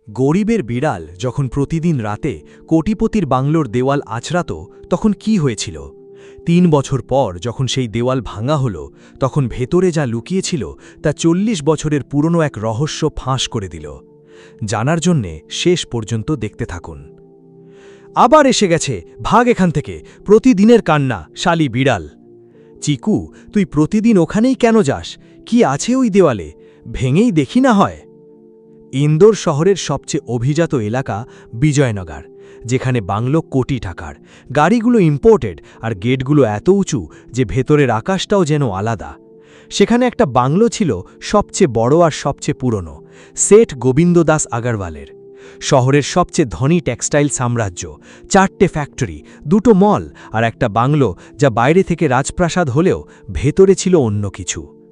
গরিবের বিড়াল যখন প্রতিদিন রাতে কোটিপতির বাংলোর দেওয়াল আছড়াত তখন কি হয়েছিল ৩ বছর পর যখন সেই দেওয়াল ভাঙা হল তখন ভেতরে যা লুকিয়েছিল তা ৪০ বছরের পুরনো এক রহস্য ফাঁস করে দিল জানার জন্যে শেষ পর্যন্ত দেখতে থাকুন আবার এসে গেছে ভাগ এখান থেকে প্রতিদিনের কান্না শালি বিড়াল চিকু তুই প্রতিদিন ওখানেই কেন যাস কি আছে ওই দেওয়ালে ভেঙেই দেখি না হয় ইন্দোর শহরের সবচেয়ে অভিজাত এলাকা বিজয়নগর যেখানে বাংলো কোটি টাকার গাড়িগুলো ইম্পোর্টেড আর গেটগুলো এত উঁচু যে ভেতরের আকাশটাও যেন আলাদা সেখানে একটা বাংলো ছিল সবচেয়ে বড় আর সবচেয়ে পুরনো সেঠ গোবিন্দ দাস আগরওয়ালের শহরের সবচেয়ে ধনী টেক্সটাইল সাম্রাজ্য 4টে ফ্যাক্টরি 2টো মল আর একটা বাংলো যা বাইরে থেকে রাজপ্রাসাদ হলেও ভেতরে ছিল অন্য কিছু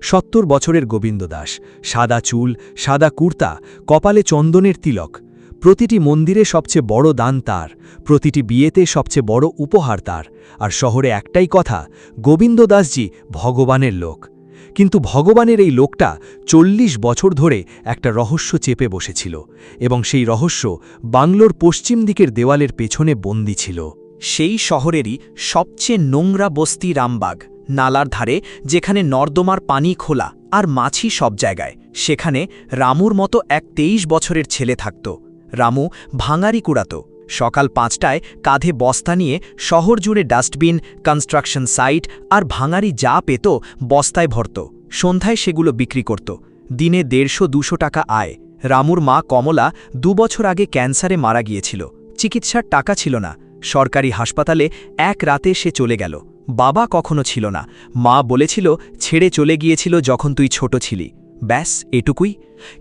৭০ বছরের গোবিন্দ দাস সাদা চুল সাদা কুর্তা কপালে চন্দনের তিলক প্রতিটি মন্দিরে সবচেয়ে বড় দান তার প্রতিটি বিয়েতে সবচেয়ে বড় উপহার তার আর শহরে একটাই কথা গোবিন্দ দাসজি ভগবানের লোক কিন্তু ভগবানের এই লোকটা ৪০ বছর ধরে একটা রহস্য চেপে বসেছিল এবং সেই রহস্য বাংলোর পশ্চিম দিকের দেওয়ালের পেছনে বন্দী ছিল সেই শহরেরই সবচেয়ে নোংরা বস্তি রামবাগ নালার ধারে যেখানে নর্দমার পানি খোলা আর মাছি সব জায়গায় সেখানে রামুর মতো এক ২৩ বছরের ছেলে থাকত রামু ভাঙারি কুড়াত সকাল ৫টায় কাঁধে বস্তা নিয়ে শহর জুড়ে ডাস্টবিন কনস্ট্রাকশন সাইট আর ভাঙারি যা পেত বস্তায় ভরত সন্ধ্যায় সেগুলো বিক্রি করত দিনে ১৫০-২০০ টাকা আয় রামুর মা কমলা ২ বছর আগে ক্যান্সারে মারা গিয়েছিল চিকিৎসার টাকা ছিল না সরকারি হাসপাতালে এক রাতে সে চলে গেল বাবা কখনো ছিল না মা বলেছিল ছেড়ে চলে গিয়েছিল যখন তুই ছোট ছিলি ব্যাস এটুকুই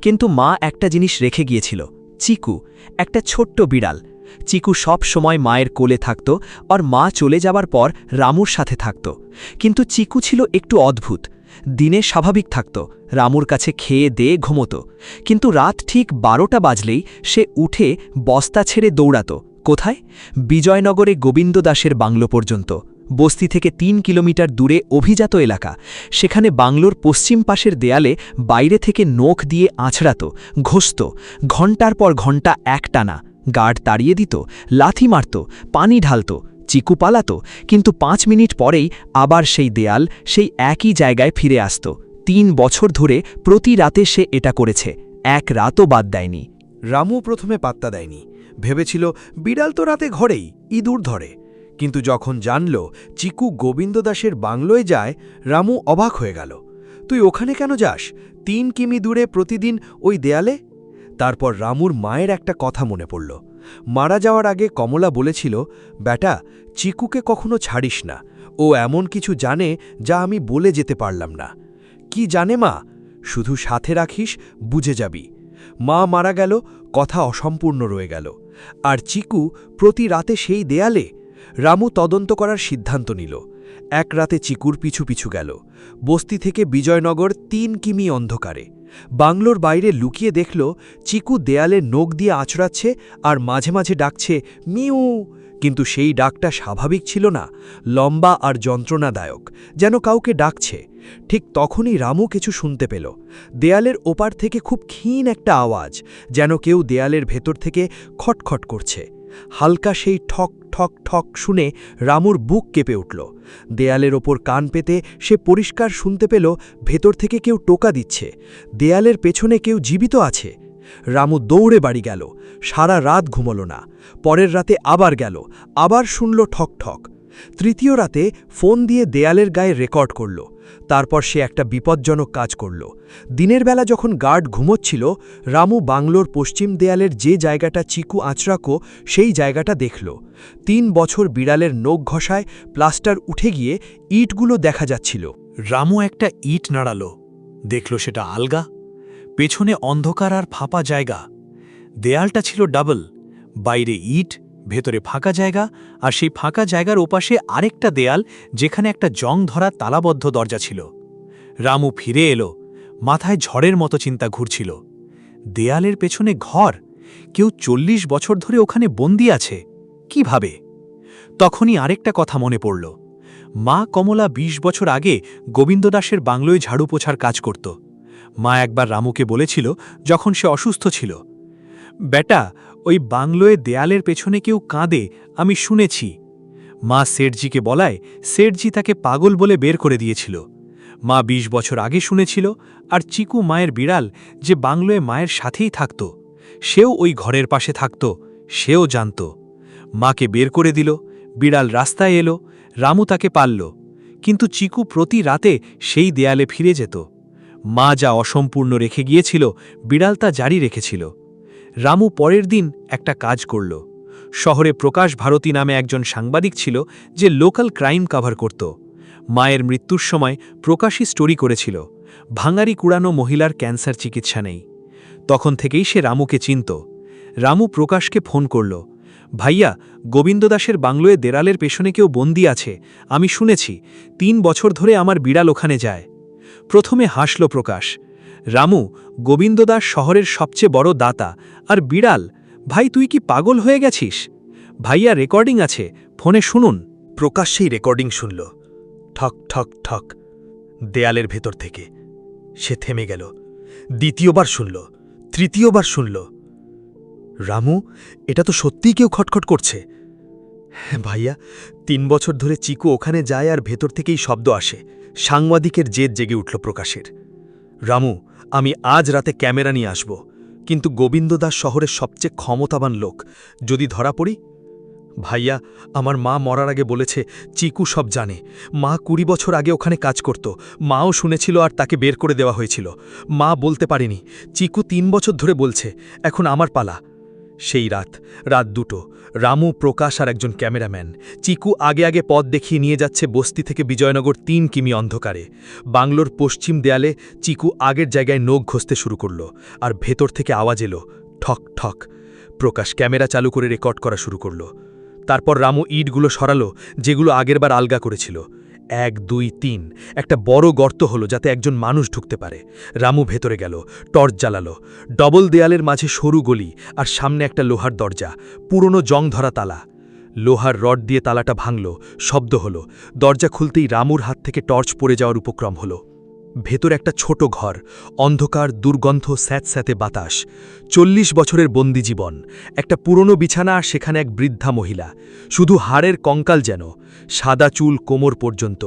কিন্তু মা একটা জিনিস রেখে গিয়েছিল চিকু একটা ছোট্ট বিড়াল চিকু সব সময় মায়ের কোলে থাকত আর মা চলে যাবার পর রামুর সাথে থাকত কিন্তু চিকু ছিল একটু অদ্ভুত দিনে স্বাভাবিক থাকত রামুর কাছে খেয়ে দিয়ে ঘুমত কিন্তু রাত ঠিক ১২টা বাজলেই সে উঠে বস্তা ছেড়ে দৌড়াত কোথায় বিজয়নগরে গোবিন্দ দাসের বাংলো পর্যন্ত বস্তি থেকে ৩ কিলোমিটার দূরে অভিজাত এলাকা সেখানে বাংলোর পশ্চিম পাশের দেয়ালে বাইরে থেকে নখ দিয়ে আছড়াত ঘষত ঘণ্টার পর ঘণ্টা একটানা গার্ড তাড়িয়ে দিত লাথি মারত পানি ঢালত চিকু পালাত কিন্তু ৫ মিনিট পরেই আবার সেই দেয়াল সেই একই জায়গায় ফিরে আসত ৩ বছর ধরে প্রতি রাতে সে এটা করেছে এক রাতও বাদ দেয়নি রামু প্রথমে পাত্তা দেয়নি ভেবেছিল বিড়াল তো রাতে ঘরেই ইঁদুর ধরে কিন্তু যখন জানল চিকু গোবিন্দ দাসের বাংলোয় যায় রামু অবাক হয়ে গেল তুই ওখানে কেন যাস ৩ কিমি দূরে প্রতিদিন ওই দেয়ালে তারপর রামুর মায়ের একটা কথা মনে পড়ল মারা যাওয়ার আগে কমলা বলেছিল ব্যাটা চিকুকে কখনো ছাড়িস না ও এমন কিছু জানে যা আমি বলে যেতে পারলাম না কি জানে মা শুধু সাথে রাখিস বুঝে যাবি মা মারা গেল কথা অসম্পূর্ণ রয়ে গেল আর চিকু প্রতি রাতে সেই দেয়ালে রামু তদন্ত করার সিদ্ধান্ত নিল এক রাতে চিকুর পিছু পিছু গেল বস্তি থেকে বিজয়নগর ৩ কিমি অন্ধকারে বাংলোর বাইরে লুকিয়ে দেখল চিকু দেয়ালে নখ দিয়ে আঁচড়াচ্ছে আর মাঝে মাঝে ডাকছে মিউ কিন্তু সেই ডাকটা স্বাভাবিক ছিল না লম্বা আর যন্ত্রণাদায়ক যেন কাউকে ডাকছে ঠিক তখনই রামু কিছু শুনতে পেল দেয়ালের ওপার থেকে খুব ক্ষীণ একটা আওয়াজ যেন কেউ দেয়ালের ভেতর থেকে খটখট করছে হালকা সেই ঠক ঠক ঠক শুনে রামুর বুক কেঁপে উঠল দেয়ালের ওপর কান পেতে সে পরিষ্কার শুনতে পেল ভেতর থেকে কেউ টোকা দিচ্ছে দেয়ালের পেছনে কেউ জীবিত আছে রামু দৌড়ে বাড়ি গেল সারা রাত ঘুমল না পরের রাতে আবার গেল আবার শুনল ঠক ঠক তৃতীয় রাতে ফোন দিয়ে দেয়ালের গায়ে রেকর্ড করল তারপর সে একটা বিপজ্জনক কাজ করল দিনের বেলা যখন গার্ড ঘুমোচ্ছিল রামু বাংলোর পশ্চিম দেয়ালের যে জায়গাটা চিকু আঁচড়াকো সেই জায়গাটা দেখল ৩ বছর বিড়ালের নখ ঘষায় প্লাস্টার উঠে গিয়ে ইটগুলো দেখা যাচ্ছিল রামু একটা ইট নাড়াল দেখল সেটা আলগা পেছনে অন্ধকার আর ফাঁপা জায়গা দেয়ালটা ছিল ডাবল বাইরে ইট ভেতরে ফাঁকা জায়গা আর সেই ফাঁকা জায়গার ওপাশে আরেকটা দেয়াল যেখানে একটা জং ধরা তালাবদ্ধ দরজা ছিল রামু ফিরে এলো মাথায় ঝড়ের মতো চিন্তা ঘুরছিল দেয়ালের পেছনে ঘর কেউ ৪০ বছর ধরে ওখানে বন্দি আছে কিভাবে তখনই আরেকটা কথা মনে পড়ল মা কমলা ২০ বছর আগে গোবিন্দ দাসের বাংলোয় ঝাড়ু পোছার কাজ করত মা একবার রামুকে বলেছিল যখন সে অসুস্থ ছিল বেটা, ওই বাংলোয় দেয়ালের পেছনে কেউ কাঁদে, আমি শুনেছি। মা সেঠজিকে বলায় সেঠজি তাকে পাগল বলে বের করে দিয়েছিল। মা ২০ বছর আগে শুনেছিল, আর চিকু মায়ের বিড়াল যে বাংলোয় মায়ের সাথেই থাকত, সেও ওই ঘরের পাশে থাকত, সেও জানত। মাকে বের করে দিল, বিড়াল রাস্তায় এলো, রামু তাকে পালল, কিন্তু চিকু প্রতি রাতে সেই দেয়ালে ফিরে যেত। মা যা অসম্পূর্ণ রেখে গিয়েছিল, বিড়াল তা জারি রেখেছিল। রামু পরের দিন একটা কাজ করল। শহরে প্রকাশ ভারতী নামে একজন সাংবাদিক ছিল যে লোকাল ক্রাইম কভার করত। মায়ের মৃত্যুর সময় প্রকাশই স্টোরি করেছিল, ভাঙারি কুড়ানো মহিলার ক্যান্সার চিকিৎসা নেই। তখন থেকেই সে রামুকে চিনত। রামু প্রকাশকে ফোন করল, ভাইয়া, গোবিন্দ দাসের বাংলোয় দেরালের পেছনে কেউ বন্দী আছে, আমি শুনেছি। ৩ বছর ধরে আমার বিড়াল ওখানে যায়। প্রথমে হাসল প্রকাশ। রামু, গোবিন্দ দাস শহরের সবচেয়ে বড় দাতা, আর বিড়াল? ভাই, তুই কি পাগল হয়ে গেছিস? ভাইয়া, রেকর্ডিং আছে, ফোনে শুনুন। প্রকাশ সেই রেকর্ডিং শুনল। ঠক ঠক ঠক, দেয়ালের ভেতর থেকে। সে থেমে গেল। দ্বিতীয়বার শুনল, তৃতীয়বার শুনল। রামু, এটা তো সত্যিই কেউ খটখট করছে। ভাইয়া, ৩ বছর ধরে চিকু ওখানে যায় আর ভেতর থেকেই শব্দ আসে। সাংবাদিকের জেদ জেগে উঠল প্রকাশের। রামু, আমি আজ রাতে ক্যামেরা নিয়ে আসব, কিন্তু গোবিন্দ দাস শহরের সবচেয়ে ক্ষমতাবান লোক। যদি ধরা পড়ি? ভাইয়া, আমার মা মরার আগে বলেছে চিকু সব জানে। মা ২০ বছর আগে ওখানে কাজ করত, মাও শুনেছিল আর তাকে বের করে দেওয়া হয়েছিল। মা বলতে পারেনি, চিকু ৩ বছর ধরে বলছে। এখন আমার পালা। সেই রাত ২টো, রামু, প্রকাশ আর একজন ক্যামেরাম্যান। চিকু আগে আগে পথ দেখিয়ে নিয়ে যাচ্ছে বস্তি থেকে বিজয়নগর ৩ কিমি অন্ধকারে। বাংলোর পশ্চিম দেয়ালে চিকু আগের জায়গায় নখ ঘষতে শুরু করল, আর ভেতর থেকে আওয়াজ এলো, ঠক ঠক। প্রকাশ ক্যামেরা চালু করে রেকর্ড করা শুরু করল। তারপর রামু ইটগুলো সরালো, যেগুলো আগেরবার আলগা করেছিল। ১, ২, ৩, একটা বড় গর্ত হলো যাতে একজন মানুষ ঢুকতে পারে। রামু ভেতরে গেল, টর্চ জ্বালালো। ডবল দেয়ালের মাঝে সরু গলি, আর সামনে একটা লোহার দরজা, পুরনো জং ধরা তালা। লোহার রড দিয়ে তালাটা ভাঙল, শব্দ হলো। দরজা খুলতেই রামুর হাত থেকে টর্চ পড়ে যাওয়ার উপক্রম হলো। ভেতর একটা ছোট ঘর, অন্ধকার, দুর্গন্ধ, স্যাঁতস্যাঁতে বাতাস। ৪০ বছরের বন্দি জীবন। একটা পুরনো বিছানা, আর সেখানে এক বৃদ্ধা মহিলা, শুধু হাড়ের কঙ্কাল যেন, সাদা চুল কোমর পর্যন্ত।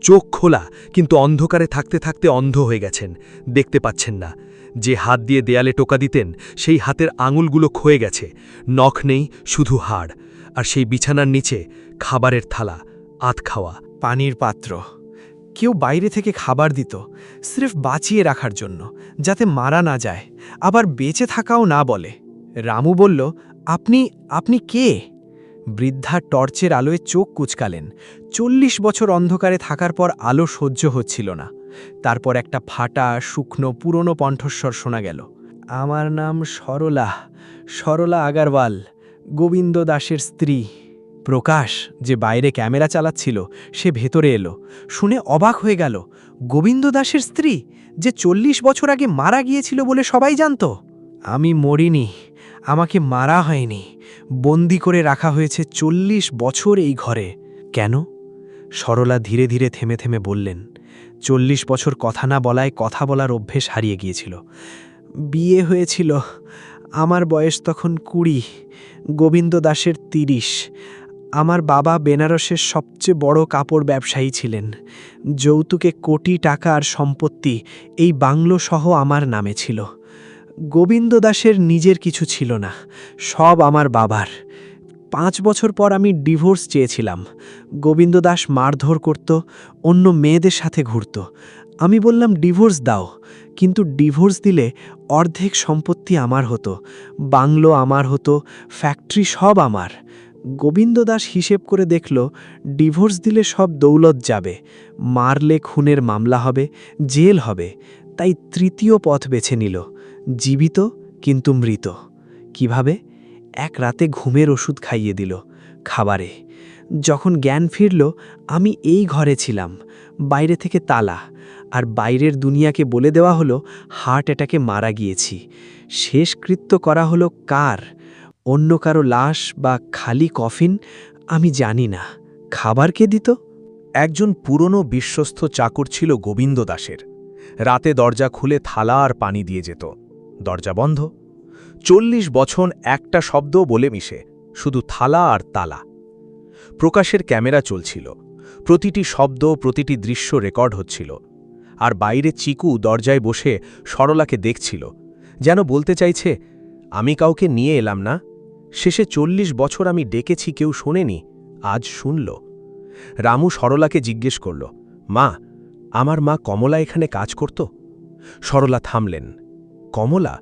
চোখ খোলা, কিন্তু অন্ধকারে থাকতে থাকতে অন্ধ হয়ে গেছেন, দেখতে পাচ্ছেন না। যে হাত দিয়ে দেয়ালে টোকা দিতেন, সেই হাতের আঙুলগুলো ক্ষয়ে গেছে, নখ নেই, শুধু হাড়। আর সেই বিছানার নিচে খাবারের থালা, আধ খাওয়া পানির পাত্র। কেউ বাইরে থেকে খাবার দিত, স্রেফ বাঁচিয়ে রাখার জন্য, যাতে মারা না যায়, আবার বেঁচে থাকাও না বলে। রামু বলল, আপনি কে? বৃদ্ধা টর্চের আলোয় চোখ কুচকালেন। ৪০ বছর অন্ধকারে থাকার পর আলো সহ্য হচ্ছিল না। তারপর একটা ফাটা, শুকনো, পুরনো কণ্ঠস্বর শোনা গেল। আমার নাম সরলা আগারওয়াল, গোবিন্দ দাসের স্ত্রী। প্রকাশ, যে বাইরে ক্যামেরা চালাচ্ছিল, সে ভেতরে এলো। শুনে অবাক হয়ে গেল। গোবিন্দ দাসের স্ত্রী, যে ৪০ বছর আগে মারা গিয়েছিল বলে সবাই জানত? আমি মরিনি, আমাকে মারা হয়নি, বন্দি করে রাখা হয়েছে ৪০ বছর এই ঘরে। কেন? সরলা ধীরে ধীরে থেমে থেমে বললেন, ৪০ বছর কথা না বলায় কথা বলার অভ্যেস হারিয়ে গিয়েছিল। বিয়ে হয়েছিল, আমার বয়স তখন ২০, গোবিন্দ দাসের ৩০। আমার বাবা বেনারসের সবচেয়ে বড় কাপড় ব্যবসায়ী ছিলেন। যৌতুকে কোটি টাকা আর সম্পত্তি এই বাংলো সহ আমার নামে ছিল। গোবিন্দ দাসের নিজের কিছু ছিল না, সব আমার বাবার। ৫ বছর পর আমি ডিভোর্স চেয়েছিলাম। গোবিন্দ দাস মারধর করত, অন্য মেয়েদের সাথে ঘুরত। আমি বললাম ডিভোর্স দাও, কিন্তু ডিভোর্স দিলে অর্ধেক সম্পত্তি আমার হতো, বাংলো আমার হতো, ফ্যাক্টরি সব আমার। গোবিন্দ দাস হিসেব করে দেখল, ডিভোর্স দিলে সব দৌলত যাবে, মারলে খুনের মামলা হবে, জেল হবে। তাই তৃতীয় পথ বেছে নিল, জীবিত কিন্তু মৃত। কিভাবে? এক রাতে ঘুমের ওষুধ খাইয়ে দিল, খাবারে। যখন জ্ঞান ফিরল, আমি এই ঘরে ছিলাম, বাইরে থেকে তালা, আর বাইরের দুনিয়াকে বলে দেওয়া হলো হার্ট অ্যাটাকে মারা গিয়েছি। শেষকৃত্য করা হলো কার? অন্য কারো লাশ বা খালি কফিন? আমি জানি না। খাবার কে দিত? একজন পুরনো বিশ্বস্ত চাকর ছিল গোবিন্দ দাসের। রাতে দরজা খুলে থালা আর পানি দিয়ে যেত। দরজা বন্ধ। 40 বছর একটা শব্দও বলে মিশে, শুধু থালা আর তালা। প্রকাশের ক্যামেরা চলছিল, প্রতিটি শব্দ প্রতিটি দৃশ্য রেকর্ড হচ্ছিল। আর বাইরে চিকু দরজায় বসে সরলাকে দেখছিল, যেন বলতে চাইছে, আমি কাউকে নিয়ে এলাম না, শেষে 40 বছর আমি ডেকেছি, কেউ শোনেনি, আজ শুনল। রামু সরলাকে জিজ্ঞেস করল, মা, আমার মা কমলা এখানে কাজ করত? সরলা থামলেন। কমলা?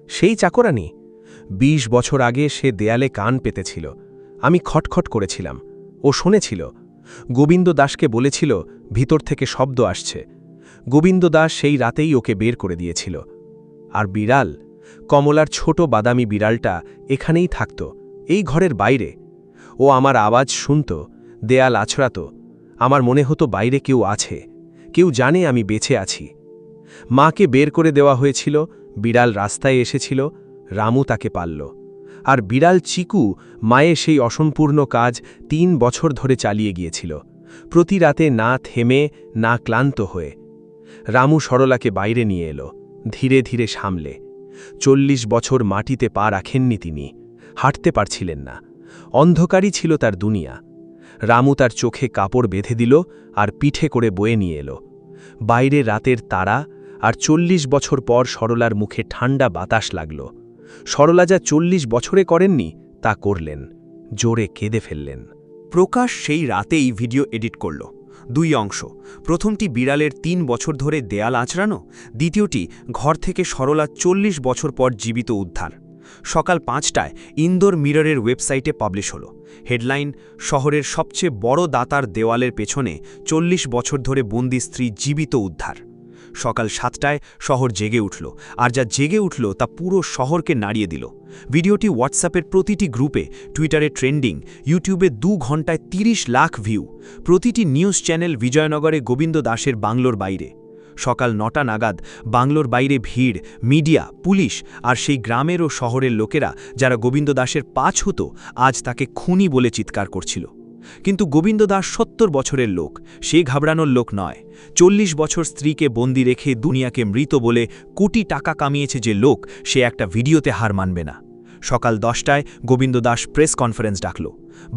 সেই চাকরানি? 20 বছর আগে সে দেয়ালে কান পেতেছিল, আমি খটখট করেছিলাম, ও শুনেছিল। গোবিন্দ দাসকে বলেছিল ভিতর থেকে শব্দ আসছে। গোবিন্দ দাস সেই রাতেই ওকে বের করে দিয়েছিল। আর বিড়াল, কমলার ছোট বাদামি বিড়ালটা এখানেই থাকত, এই ঘরের বাইরে। ও আমার আওয়াজ শুনত, দেয়াল আছড়াত। আমার মনে হতো বাইরে কেউ আছে, কেউ জানে আমি বেঁচে আছি। মাকে বের করে দেওয়া হয়েছিল, বিড়াল রাস্তায় এসেছিল, রামু তাকে পালল। আর বিড়াল চিকু মায়ে সেই অসম্পূর্ণ কাজ 3 বছর ধরে চালিয়ে গিয়েছিল, প্রতি রাতে না থেমে, না ক্লান্ত হয়ে। রামু সরলাকে বাইরে নিয়ে এলো, ধীরে ধীরে সামলে। 40 বছর মাটিতে পা রাখেননি তিনি, হাঁটতে পারছিলেন না, অন্ধকারই ছিল তার দুনিয়া। রামু তার চোখে কাপড় বেঁধে দিল আর পিঠে করে বয়ে নিয়ে এলো। বাইরে রাতের তারা, আর 40 বছর পর সরলার মুখে ঠান্ডা বাতাস লাগল। সরলা যা 40 বছরে করেননি তা করলেন, জোরে কেঁদে ফেললেন। প্রকাশ সেই রাতেই ভিডিও এডিট করল। 2 অংশ, প্রথমটি বিড়ালের 3 বছর ধরে দেয়াল আঁচড়ানো, দ্বিতীয়টি ঘর থেকে সরলা 40 বছর পর জীবিত উদ্ধার। সকাল 5টায় ইন্দোর মিররের ওয়েবসাইটে পাবলিশ হলো। হেডলাইন, শহরের সবচেয়ে বড় দাতার দেওয়ালের পেছনে 40 বছর ধরে বন্দি স্ত্রী জীবিত উদ্ধার। সকাল 7টায় শহর জেগে উঠল, আর যা জেগে উঠল তা পুরো শহরকে নাড়িয়ে দিল। ভিডিওটি হোয়াটসঅ্যাপের প্রতিটি গ্রুপে, টুইটারে ট্রেন্ডিং, ইউটিউবে 2 ঘন্টায় 30 লাখ ভিউ। প্রতিটি নিউজ চ্যানেল বিজয়নগরে গোবিন্দ দাসের বাংলোর বাইরে। সকাল 9টা নাগাদ বাংলোর বাইরে ভিড়, মিডিয়া, পুলিশ আর সেই গ্রামের ও শহরের লোকেরা যারা গোবিন্দ দাসের পা ছুঁত, আজ তাকে খুনি বলে চিৎকার করছিল। কিন্তু গোবিন্দ দাস 70 বছরের লোক, সে ঘাবড়ানোর লোক নয়। 40 বছর স্ত্রীকে বন্দি রেখে দুনিয়াকে মৃত বলে কোটি টাকা কামিয়েছে যে লোক, সে একটা ভিডিওতে হার মানবে না। সকাল 10টায় গোবিন্দ দাস প্রেস কনফারেন্স ডাকল।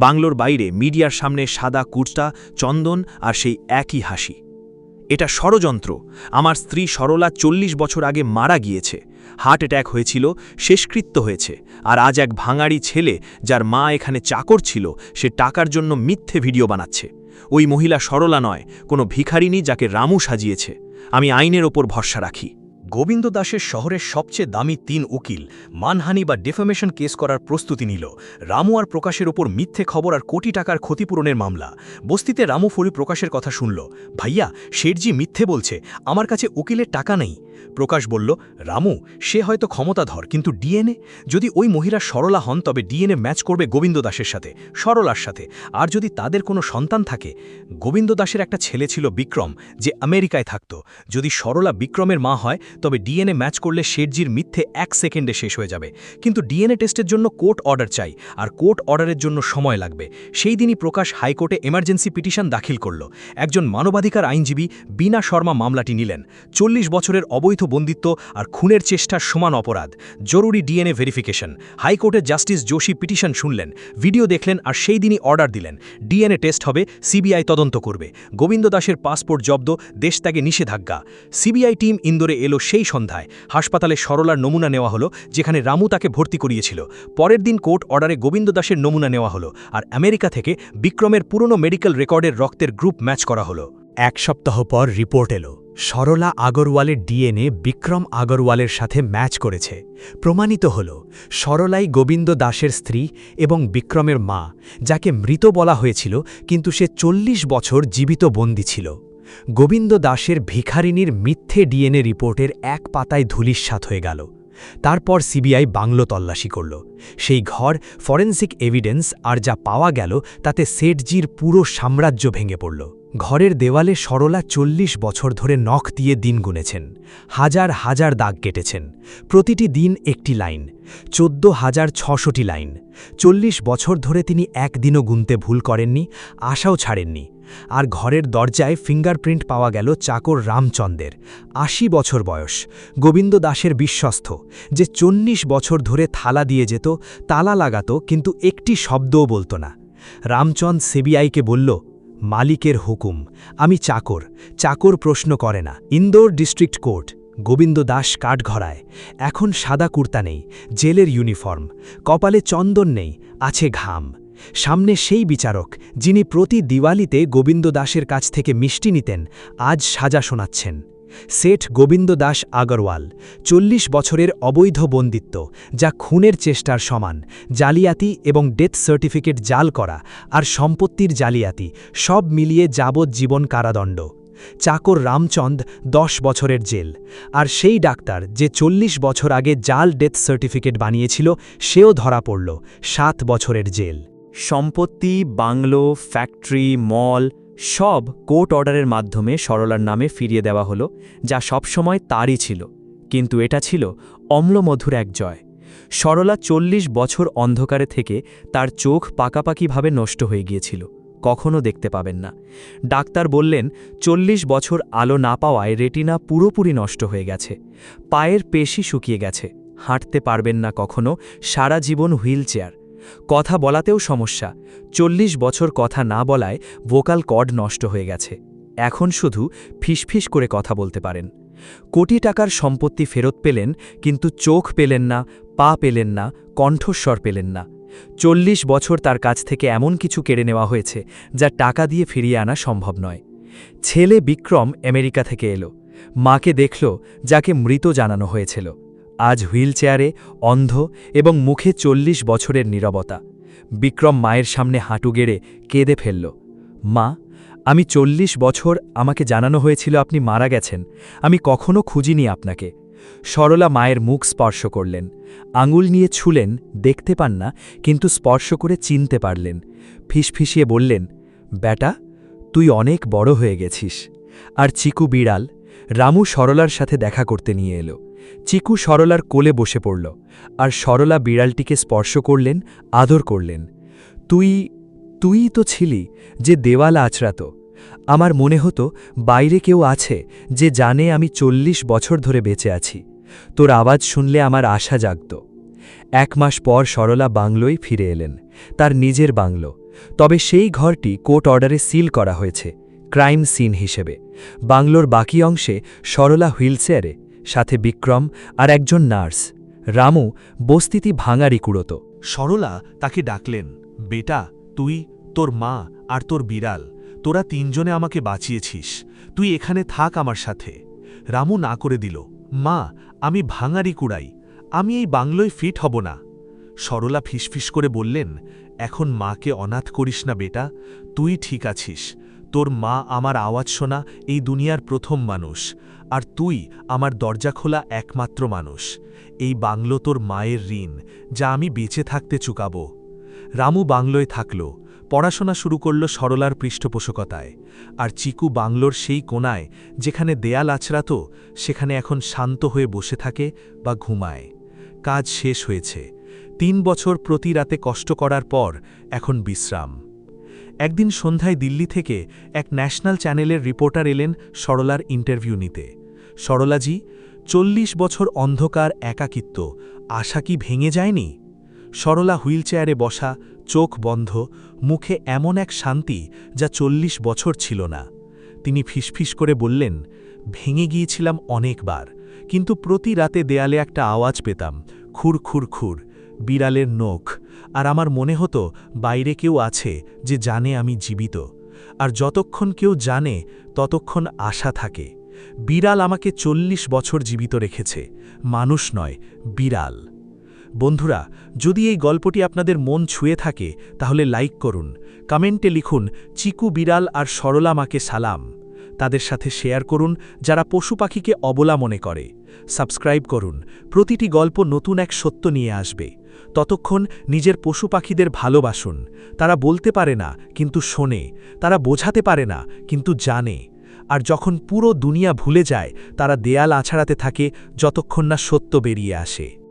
বাংলোর বাইরে মিডিয়ার সামনে সাদা কুর্তা, চন্দন আর সেই একই হাসি। এটা ষড়যন্ত্র। আমার স্ত্রী সরলা 40 বছর আগে মারা গিয়েছে, হার্ট অ্যাট্যাক হয়েছিল, শেষকৃত্য হয়েছে। আর আজ এক ভাঙাড়ি ছেলে, যার মা এখানে চাকর ছিল, সে টাকার জন্য মিথ্যে ভিডিও বানাচ্ছে। ওই মহিলা সরলা নয়, কোনো ভিখারিনী যাকে রামু সাজিয়েছে। আমি আইনের ওপর ভরসা রাখি। গোবিন্দ দাসের শহরের সবচেয়ে দামি 3 উকিল মানহানি বা ডিফেমেশন কেস করার প্রস্তুতি নিল। রামু আর প্রকাশের ওপর মিথ্যে খবর আর কোটি টাকার ক্ষতিপূরণের মামলা। বস্তিতে রামু ফরি প্রকাশের কথা শুনল। ভাইয়া, শেঠজি মিথ্যে বলছে, আমার কাছে উকিলের টাকা নেই। প্রকাশ বলল, রামু, সে হয়তো ক্ষমতাধর, কিন্তু ডিএনএ, যদি ওই মহিলা সরলা হন তবে ডিএনএ ম্যাচ করবে গোবিন্দ দাসের সাথে, সরলার সাথে। আর যদি তাদের কোনো সন্তান থাকে, গোবিন্দ দাসের একটা ছেলে ছিল বিক্রম, যে আমেরিকায় থাকত। যদি সরলা বিক্রমের মা হয় তবে ডিএনএ ম্যাচ করলে শেঠজির মিথ্যে 1 সেকেন্ডে শেষ হয়ে যাবে। কিন্তু ডিএনএ টেস্টের জন্য কোর্ট অর্ডার চাই, আর কোর্ট অর্ডারের জন্য সময় লাগবে। সেই দিনই প্রকাশ হাইকোর্টে এমার্জেন্সি পিটিশন দাখিল করল। একজন মানবাধিকার আইনজীবী বীণা শর্মা মামলাটি নিলেন। 40 বছরের অবৈধ বন্দিত্ব আর খুনের চেষ্টার সমান অপরাধ, জরুরি ডিএনএ ভেরিফিকেশন। হাইকোর্টে জাস্টিস যোশী পিটিশন শুনলেন, ভিডিও দেখলেন আর সেই দিনই অর্ডার দিলেন। ডিএনএ টেস্ট হবে, সিবিআই তদন্ত করবে। গোবিন্দ দাসের পাসপোর্ট জব্দ, দেশত্যাগে নিষেধাজ্ঞা। সিবিআই টিম ইন্দোরে এলো সেই সন্ধ্যায়। হাসপাতালে সরলার নমুনা নেওয়া হলো, যেখানে রামু তাকে ভর্তি করিয়েছিল। পরের দিন কোর্ট অর্ডারে গোবিন্দ দাসের নমুনা নেওয়া হলো, আর আমেরিকা থেকে বিক্রমের পুরনো মেডিকেল রেকর্ডের রক্তের গ্রুপ ম্যাচ করা হলো। 1 সপ্তাহ পর রিপোর্ট এলো, সরলা আগরওয়ালের ডিএনএ বিক্রম আগরওয়ালের সাথে ম্যাচ করেছে। প্রমাণিত হল সরলাই গোবিন্দ দাসের স্ত্রী এবং বিক্রমের মা, যাকে মৃত বলা হয়েছিল, কিন্তু সে 40 বছর জীবিত বন্দী ছিল। গোবিন্দ দাসের ভিখারিনীর মিথ্যে ডিএনএ রিপোর্টের 1 পাতায় ধূলিসাৎ হয়ে গেল। তারপর সিবিআই বাংলো তল্লাশি করল। সেই ঘর, ফরেন্সিক এভিডেন্স আর যা পাওয়া গেল তাতে শেঠজির পুরো সাম্রাজ্য ভেঙে পড়ল। ঘরের দেওয়ালে সরলা 40 বছর ধরে নখ দিয়ে দিন গুনেছেন, হাজার হাজার দাগ কেটেছেন, প্রতিটি দিন একটি লাইন, 14,600টি লাইন। 40 বছর ধরে তিনি একদিনও গুনতে ভুল করেননি, আশাও ছাড়েননি। আর ঘরের দরজায় ফিঙ্গারপ্রিন্ট পাওয়া গেল চাকর রামচন্দ্রের, 80 বছর বয়স, গোবিন্দ দাসের বিশ্বস্ত, যে 40 বছর ধরে থালা দিয়ে যেত, তালা লাগাত, কিন্তু একটি শব্দও বলতো না। রামচন্দ সিবিআইকে বলল, মালিকের হুকুম, আমি চাকর, চাকর প্রশ্ন করে না। ইন্দোর ডিস্ট্রিক্ট কোর্ট, গোবিন্দ দাস কাঠঘরায়, এখন সাদা কুর্তা নেই, জেলের ইউনিফর্ম, কপালে চন্দন নেই, আছে ঘাম। সামনে সেই বিচারক যিনি প্রতি দিওয়ালিতে গোবিন্দ দাসের কাছ থেকে মিষ্টি নিতেন, আজ সাজা শোনাচ্ছেন। সেঠ গোবিন্দ দাস আগরওয়াল, 40 বছরের অবৈধ বন্দিত্ব, যা খুনের চেষ্টার সমান, জালিয়াতি এবং ডেথ সার্টিফিকেট জাল করা আর সম্পত্তির জালিয়াতি, সব মিলিয়ে যাবজ্জীবন কারাদণ্ড। চাকর রামচন্দ 10 বছরের জেল। আর সেই ডাক্তার যে 40 বছর আগে জাল ডেথ সার্টিফিকেট বানিয়েছিল, সেও ধরা পড়ল, 7 বছরের জেল। সম্পত্তি, বাংলো, ফ্যাক্টরি, মল সব কোর্ট অর্ডারের মাধ্যমে সরলার নামে ফিরিয়ে দেওয়া হলো, যা সবসময় তারই ছিল। কিন্তু এটা ছিল অম্লমধুর এক জয়। সরলা 40 বছর অন্ধকারে থেকে তার চোখ পাকাপাকিভাবে নষ্ট হয়ে গিয়েছিল, কখনো দেখতে পাবেন না। ডাক্তার বললেন 40 বছর আলো না পাওয়ায় রেটিনা পুরোপুরি নষ্ট হয়ে গেছে, পায়ের পেশি শুকিয়ে গেছে, হাঁটতে পারবেন না কখনো, সারা জীবন হুইলচেয়ার। কথা বলাতেও সমস্যা, 40 বছর কথা না বলায় ভোকাল কর্ড নষ্ট হয়ে গেছে, এখন শুধু ফিসফিস করে কথা বলতে পারেন। কোটি টাকার সম্পত্তি ফেরত পেলেন, কিন্তু চোখ পেলেন না, পা পেলেন না, কণ্ঠস্বর পেলেন না। 40 বছর তার কাছ থেকে এমন কিছু কেড়ে নেওয়া হয়েছে যা টাকা দিয়ে ফিরিয়ে আনা সম্ভব নয়। ছেলে বিক্রম আমেরিকা থেকে এলো, মাকে দেখল যাকে মৃত জানানো হয়েছিল, আজ হুইলচেয়ারে, অন্ধ এবং মুখে 40 বছরের নীরবতা। বিক্রম মায়ের সামনে হাঁটু গেড়ে কেঁদে ফেলল, মা, আমি 40 বছর, আমাকে জানানো হয়েছিল আপনি মারা গেছেন, আমি কখনো খুঁজিনি আপনাকে। সরলা মায়ের মুখ স্পর্শ করলেন, আঙুল নিয়ে ছুলেন, দেখতে পান না, কিন্তু স্পর্শ করে চিনতে পারলেন। ফিসফিসিয়ে বললেন, বেটা, তুই অনেক বড় হয়ে গেছিস। আর চিকু বিড়াল, রামু সরলার সাথে দেখা করতে নিয়ে এলো। চিকু সরলার কোলে বসে পড়ল, আর সরলা বিড়ালটিকে স্পর্শ করলেন, আদর করলেন। তুই তো ছিলি যে দেওয়াল আছড়াত। আমার মনে হতো বাইরে কেউ আছে যে জানে আমি 40 বছর ধরে বেঁচে আছি। তোর আওয়াজ শুনলে আমার আশা জাগত। 1 মাস পর সরলা বাংলোয় ফিরে এলেন, তার নিজের বাংলো। তবে সেই ঘরটি কোর্ট অর্ডারে সিল করা হয়েছে, ক্রাইম সিন হিসেবে। বাংলোর বাকি অংশে সরলা হুইলচেয়ারে, সাথে বিক্রম আর একজন নার্স। রামু বস্তিতি ভাঙারি কুড়োত। সরলা তাকে ডাকলেন, বেটা, তুই, তোর মা আর তোর বিড়াল, তোরা 3 জনে আমাকে বাঁচিয়েছিস, তুই এখানে থাক আমার সাথে। রামু না করে দিল, মা, আমি ভাঙারি কুড়াই, আমি এই বাংলোয় ফিট হব না। সরলা ফিসফিস করে বললেন, এখন মাকে অনাথ করিস না বেটা, তুই ঠিক আছিস। তোর মা আমার আওয়াজ শোনা এই দুনিয়ার প্রথম মানুষ, আর তুই আমার দরজা খোলা একমাত্র মানুষ। এই বাংলো তোর মায়ের ঋণ, যা আমি বেঁচে থাকতে চুকাব। রামু বাংলোয় থাকল, পড়াশোনা শুরু করল সরলার পৃষ্ঠপোষকতায়। আর চিকু বাংলোর সেই কোণায় যেখানে দেয়াল আছড়াত, সেখানে এখন শান্ত হয়ে বসে থাকে বা ঘুমায়। কাজ শেষ হয়েছে, 3 বছর প্রতি রাতে কষ্ট করার পর এখন বিশ্রাম। একদিন সন্ধ্যায় দিল্লি থেকে এক ন্যাশনাল চ্যানেলের রিপোর্টার এলেন সরলার ইন্টারভিউ নিতে। সরলাজি, 40 বছর অন্ধকার, একাকিত্ব, আশা কি ভেঙে যায়নি? সরলা হুইলচেয়ারে বসা, চোখ বন্ধ, মুখে এমন এক শান্তি যা 40 বছর ছিল না। তিনি ফিসফিস করে বললেন, ভেঙে গিয়েছিলাম অনেকবার, কিন্তু প্রতি রাতে দেয়ালে একটা আওয়াজ পেতাম, খুর খুর খুর, বিড়ালের নখ। আর আমার মনে হতো বাইরে কেউ আছে যে জানে আমি জীবিত। আর যতক্ষণ কেউ জানে ততক্ষণ আশা থাকে। বিড়াল আমাকে 40 বছর জীবিত রেখেছে, মানুষ নয়, বিড়াল। বন্ধুরা, যদি এই গল্পটি আপনাদের মন ছুঁয়ে থাকে তাহলে লাইক করুন, কমেন্টে লিখুন চিকু বিড়াল আর সরলা মাকে সালাম। তাদের সাথে শেয়ার করুন যারা পশু পাখিকে অবলা মনে করে। সাবস্ক্রাইব করুন, প্রতিটি গল্প নতুন এক সত্য নিয়ে আসবে। ততক্ষণ নিজের পশু পাখিদের ভালোবাসুন। তারা বলতে পারে না কিন্তু শোনে, তারা বোঝাতে পারে না কিন্তু জানে। আর যখন পুরো দুনিয়া ভুলে যায়, তারা দেয়াল আছাড়াতে থাকে যতক্ষণ না সত্য বেরিয়ে আসে।